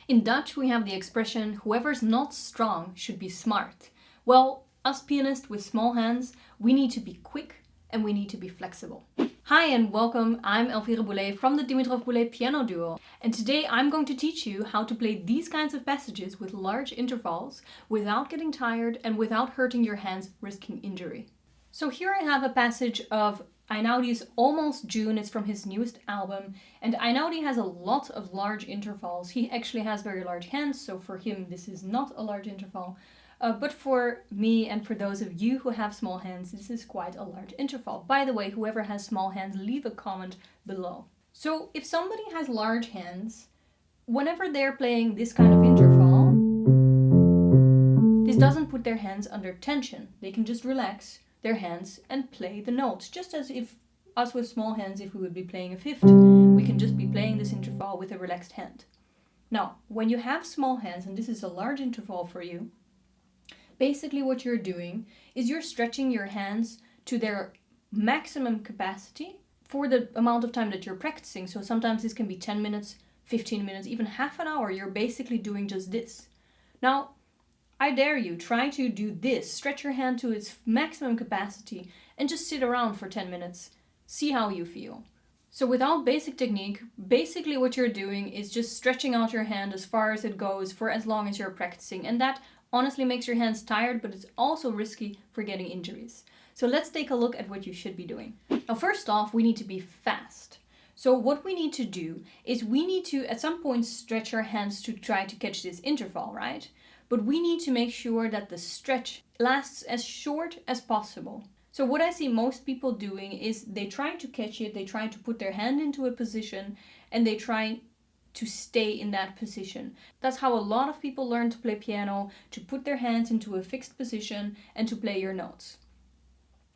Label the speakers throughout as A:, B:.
A: In Dutch, we have the expression, whoever's not strong should be smart. Well, us pianists with small hands, we need to be quick and we need to be flexible. Hi and welcome, I'm Elvire from the Dimitrov-Boulez Piano Duo. And today I'm going to teach you how to play these kinds of passages with large intervals without getting tired and without hurting your hands, risking injury. So here I have a passage of Einaudi's Almost June. It's from his newest album, and Einaudi has a lot of large intervals. He actually has very large hands, so for him this is not a large interval. But for me and for those of you who have small hands, this is quite a large interval. By the way, whoever has small hands, leave a comment below. So if somebody has large hands, whenever they're playing this kind of interval, this doesn't put their hands under tension. They can just relax their hands and play the notes, just as if us with small hands, if we would be playing a fifth, we can just be playing this interval with a relaxed hand. Now, when you have small hands, and this is a large interval for you, basically what you're doing is you're stretching your hands to their maximum capacity for the amount of time that you're practicing. So sometimes this can be 10 minutes, 15 minutes, even half an hour. You're basically doing just this. Now, I dare you, try to do this. Stretch your hand to its maximum capacity and just sit around for 10 minutes. See how you feel. So without basic technique, basically what you're doing is just stretching out your hand as far as it goes for as long as you're practicing. And that honestly makes your hands tired, but it's also risky for getting injuries. So let's take a look at what you should be doing. Now, first off, we need to be fast. So what we need to do is we need to at some point stretch our hands to try to catch this interval, right? But we need to make sure that the stretch lasts as short as possible. So what I see most people doing is they try to catch it, they try to put their hand into a position, and they try to stay in that position. That's how a lot of people learn to play piano, to put their hands into a fixed position and to play your notes.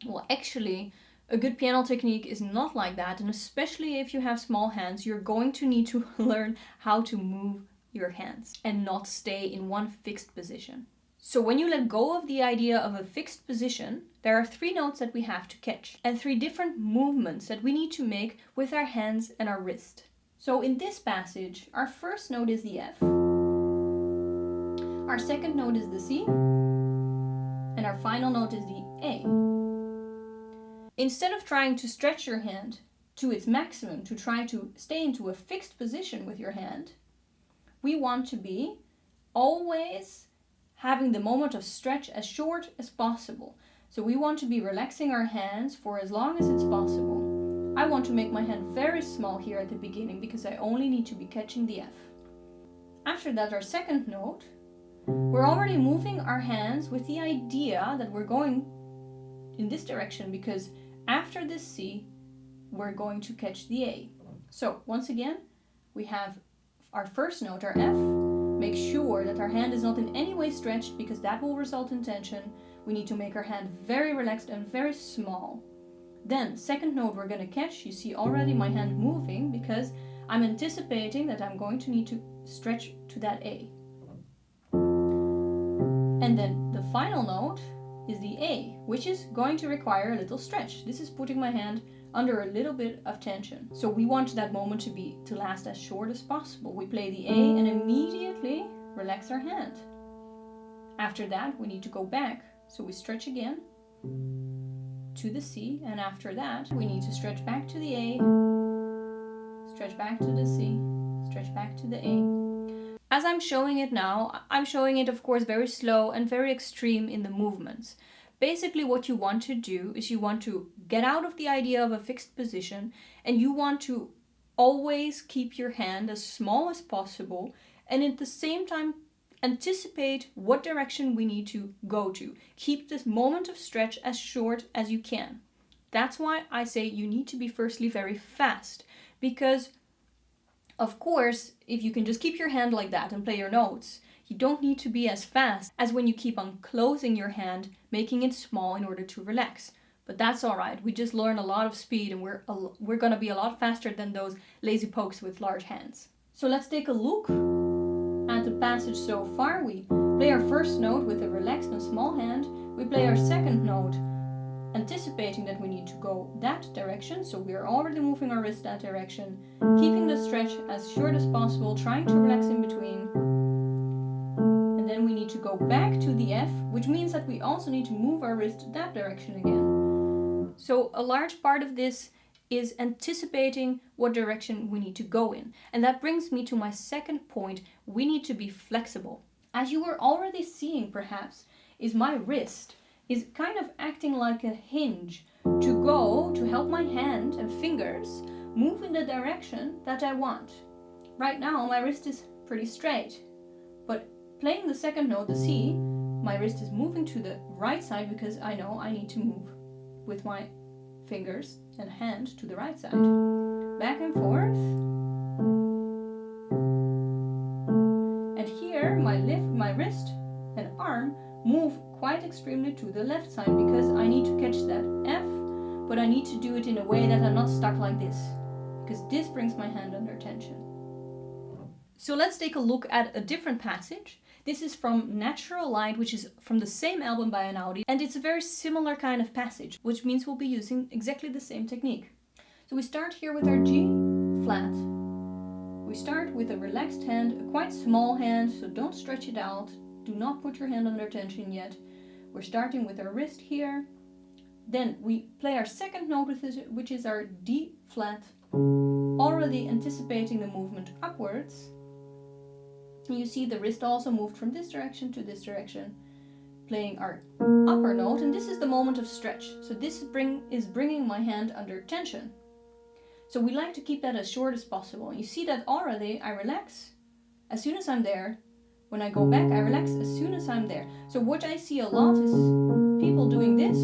A: Well, actually, a good piano technique is not like that, and especially if you have small hands, you're going to need to learn how to move your hands and not stay in one fixed position. So when you let go of the idea of a fixed position, there are 3 notes that we have to catch and 3 different movements that we need to make with our hands and our wrist. So in this passage, our first note is the F, our second note is the C, and our final note is the A. Instead of trying to stretch your hand to its maximum to try to stay into a fixed position with your hand, we want to be always having the moment of stretch as short as possible. So we want to be relaxing our hands for as long as it's possible. I want to make my hand very small here at the beginning because I only need to be catching the F. After that, our second note, we're already moving our hands with the idea that we're going in this direction because after this C, we're going to catch the A. So once again, we have our first note, our F. Make sure that our hand is not in any way stretched because that will result in tension. We need to make our hand very relaxed and very small. Then, second note we're going to catch. You see already my hand moving because I'm anticipating that I'm going to need to stretch to that A. And then the final note is the A, which is going to require a little stretch. This is putting my hand under a little bit of tension. So we want that moment to last as short as possible. We play the A and immediately relax our hand. After that, we need to go back. So we stretch again to the C, and after that, we need to stretch back to the A, stretch back to the C, stretch back to the A. As I'm showing it now, I'm showing it, of course, very slow and very extreme in the movements. Basically, what you want to do is you want to get out of the idea of a fixed position and you want to always keep your hand as small as possible and at the same time anticipate what direction we need to go to. Keep this moment of stretch as short as you can. That's why I say you need to be firstly very fast because, of course, if you can just keep your hand like that and play your notes, you don't need to be as fast as when you keep on closing your hand, making it small in order to relax. But that's all right. We just learn a lot of speed and we're going to be a lot faster than those lazy pokes with large hands. So let's take a look at the passage so far. We play our first note with a relaxed and small hand. We play our second note anticipating that we need to go that direction, so we are already moving our wrist that direction, keeping the stretch as short as possible, trying to relax in between. go back to the F, which means that we also need to move our wrist that direction again. So a large part of this is anticipating what direction we need to go in. And that brings me to my second point. We need to be flexible. As you were already seeing perhaps, is my wrist is kind of acting like a hinge to help my hand and fingers move in the direction that I want. Right now my wrist is pretty straight, but playing the second note, the C, my wrist is moving to the right side because I know I need to move with my fingers and hand to the right side. Back and forth. And here my wrist and arm move quite extremely to the left side because I need to catch that F, but I need to do it in a way that I'm not stuck like this, because this brings my hand under tension. So let's take a look at a different passage. This is from Natural Light, which is from the same album by Einaudi, and it's a very similar kind of passage, which means we'll be using exactly the same technique. So we start here with our G flat. We start with a relaxed hand, a quite small hand, so don't stretch it out. Do not put your hand under tension yet. We're starting with our wrist here. Then we play our second note with this, which is our D flat, already anticipating the movement upwards. You see the wrist also moved from this direction to this direction, playing our upper note, and this is the moment of stretch. So this is bringing my hand under tension. So we like to keep that as short as possible. You see that already I relax as soon as I'm there. When I go back, I relax as soon as I'm there. So what I see a lot is people doing this.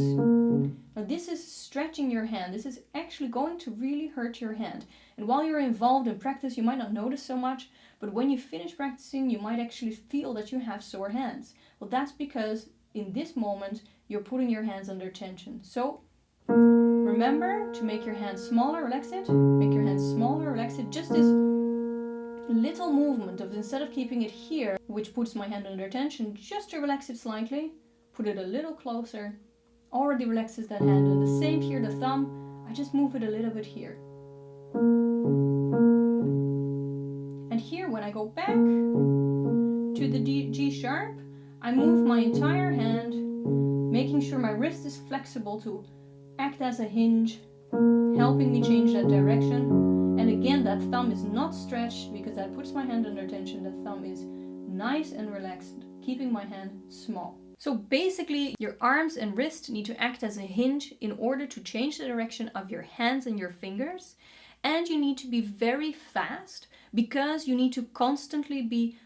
A: Now this is stretching your hand. This is actually going to really hurt your hand. And while you're involved in practice, you might not notice so much, but when you finish practicing, you might actually feel that you have sore hands. Well, that's because in this moment, you're putting your hands under tension. So remember to make your hands smaller, relax it. Make your hands smaller, relax it. Just this little movement of, instead of keeping it here, which puts my hand under tension, just to relax it slightly, put it a little closer, already relaxes that hand. And the same here, the thumb, I just move it a little bit here. And here, when I go back to the G sharp, I move my entire hand, making sure my wrist is flexible to act as a hinge, helping me change that direction. And again, that thumb is not stretched because that puts my hand under tension. The thumb is nice and relaxed, keeping my hand small. So basically, your arms and wrist need to act as a hinge in order to change the direction of your hands and your fingers. And you need to be very fast because you need to constantly be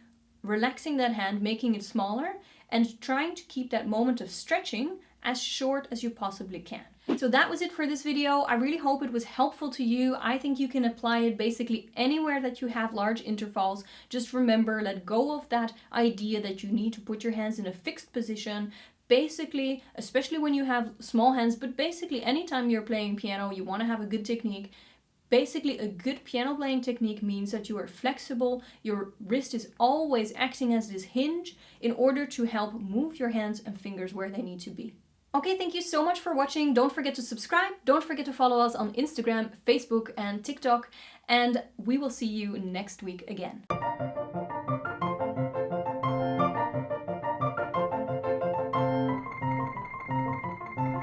A: relaxing that hand, making it smaller, and trying to keep that moment of stretching as short as you possibly can. So that was it for this video. I really hope it was helpful to you. I think you can apply it basically anywhere that you have large intervals. Just remember, let go of that idea that you need to put your hands in a fixed position. Basically, especially when you have small hands, but basically anytime you're playing piano, you want to have a good technique. Basically, a good piano playing technique means that you are flexible, your wrist is always acting as this hinge in order to help move your hands and fingers where they need to be. Okay, thank you so much for watching. Don't forget to subscribe. Don't forget to follow us on Instagram, Facebook, and TikTok. And we will see you next week again.